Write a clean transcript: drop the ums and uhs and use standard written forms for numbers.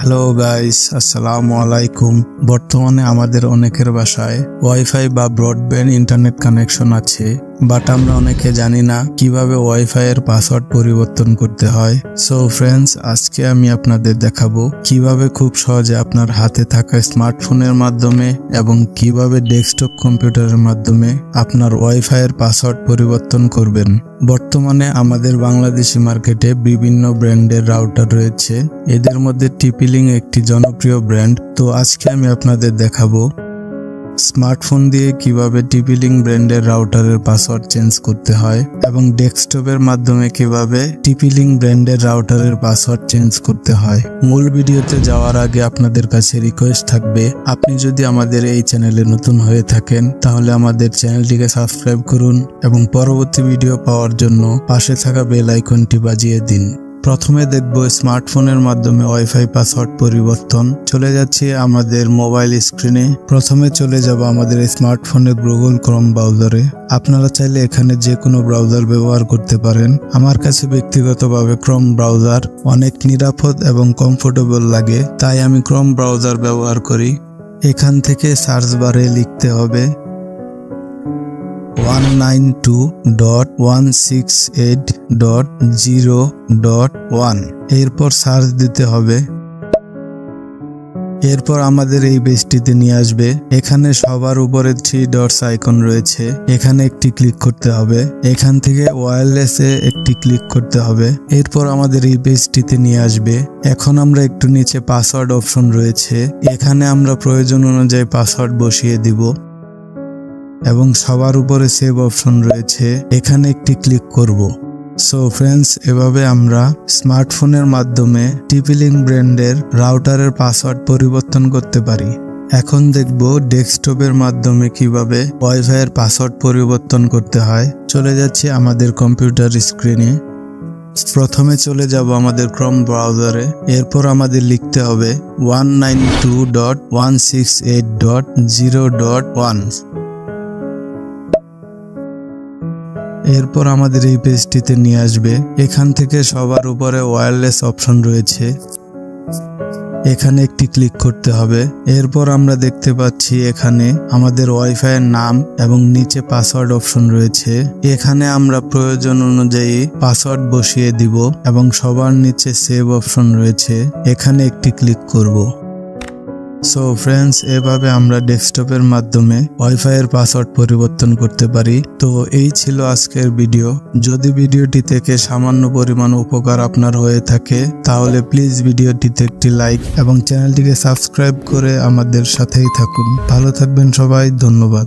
Hello guys, আসসালামু আলাইকুম। বর্তমানে আমাদের অনেকের বাসায় ওয়াইফাই বা ব্রডব্যান্ড ইন্টারনেট কানেকশন আছে, বাট আমরা অনেকে জানি না কিভাবে ওয়াইফাই এর পাসওয়ার্ড পরিবর্তন করতে হয়। সো ফ্রেন্ডস, আজকে আমি আপনাদের দেখাবো কিভাবে খুব সহজে আপনার হাতে থাকা স্মার্টফোনের মাধ্যমে এবং কিভাবে ডেস্কটপ কম্পিউটারের মাধ্যমে আপনার ওয়াইফাই এর পাসওয়ার্ড পরিবর্তন করবেন। বর্তমানে আমাদের বাংলাদেশি মার্কেটে বিভিন্ন ব্র্যান্ডের রাউটার রয়েছে, এদের মধ্যে টিপি-লিঙ্ক একটি জনপ্রিয় ব্র্যান্ড। তো আজকে আমি আপনাদের দেখাবো স্মার্টফোন দিয়ে কিভাবে টিপি-লিঙ্ক ব্র্যান্ডের রাউটারের পাসওয়ার্ড চেঞ্জ করতে হয় এবং ডেস্কটপের মাধ্যমে কিভাবে টিপি-লিঙ্ক ব্র্যান্ডের রাউটারের পাসওয়ার্ড চেঞ্জ করতে হয়। মূল ভিডিওতে যাওয়ার আগে আপনাদের কাছে রিকোয়েস্ট থাকবে, আপনি যদি আমাদের এই চ্যানেলে নতুন হয়ে থাকেন তাহলে আমাদের চ্যানেলটিকে সাবস্ক্রাইব করুন এবং পরবর্তী ভিডিও পাওয়ার জন্য পাশে থাকা বেল আইকনটি বাজিয়ে দিন। প্রথমে দেখব স্মার্টফোনের মাধ্যমে ওয়াইফাই পাসওয়ার্ড পরিবর্তন। চলে যাচ্ছি আমাদের মোবাইল স্ক্রিনে। প্রথমে চলে যাব আমাদের স্মার্টফোনে গুগল ক্রোম ব্রাউজারে। আপনারা চাইলে এখানে যে কোনো ব্রাউজার ব্যবহার করতে পারেন। আমার কাছে ব্যক্তিগতভাবে ক্রোম ব্রাউজার অনেক নিরাপদ এবং কমফোর্টেবল লাগে, তাই আমি ক্রোম ব্রাউজার ব্যবহার করি। এখান থেকে সার্চ বারে লিখতে হবে 192.168.0.1, এরপর সার্চ দিতে হবে। এরপর আমাদের এই পেজটিতে নিয়ে আসবে। এখানে সবার উপরে 3 ডটস আইকন রয়েছে, এখানে একটি ক্লিক করতে হবে। এখান থেকে ওয়্যারলেসে একটি ক্লিক করতে হবে। এরপর আমাদের এই পেজটিতে নিয়ে আসবে। এখন আমরা একটু নিচে পাসওয়ার্ড অপশন রয়েছে, এখানে আমরা প্রয়োজন অনুযায়ী পাসওয়ার্ড বসিয়ে দিব এবং সবার উপরে সেভ অপশন রয়েছে, এখানে একটি ক্লিক করব। সো ফ্রেন্ডস, এভাবে আমরা স্মার্টফোনের মাধ্যমে টিপি-লিঙ্ক ব্র্যান্ডের রাউটারের পাসওয়ার্ড পরিবর্তন করতে পারি। এখন দেখব ডেস্কটপের মাধ্যমে কিভাবে ওয়াইফাই এর পাসওয়ার্ড পরিবর্তন করতে হয়। চলে যাচ্ছি আমাদের কম্পিউটার স্ক্রিনে। প্রথমে চলে যাব আমাদের ক্রোম ব্রাউজারে। এরপর আমাদের লিখতে হবে 192.168.0.1। এরপর আমাদের এই পেজটিতে নিয়ে আসবে। এখান থেকে সবার উপরে ওয়্যারলেস অপশন রয়েছে, এখানে একটি ক্লিক করতে হবে। এরপর আমরা দেখতে পাচ্ছি এখানে আমাদের ওয়াইফাই এর নাম এবং নিচে পাসওয়ার্ড অপশন রয়েছে, এখানে আমরা প্রয়োজন অনুযায়ী পাসওয়ার্ড বসিয়ে দিব এবং সবার নিচে সেভ অপশন রয়েছে, এখানে একটি ক্লিক করব। সো ফ্রেন্ডস, এভাবে আমরা ডেস্কটপের মাধ্যমে ওয়াইফাই এর পাসওয়ার্ড পরিবর্তন করতে পারি। তো এই ছিল আজকের ভিডিও। যদি ভিডিওটি থেকে সামান্য পরিমাণ উপকার আপনার হয়ে থাকে তাহলে প্লিজ ভিডিওটিতে একটি লাইক এবং চ্যানেলটিকে সাবস্ক্রাইব করে আমাদের সাথেই থাকুন। ভালো থাকবেন সবাই, ধন্যবাদ।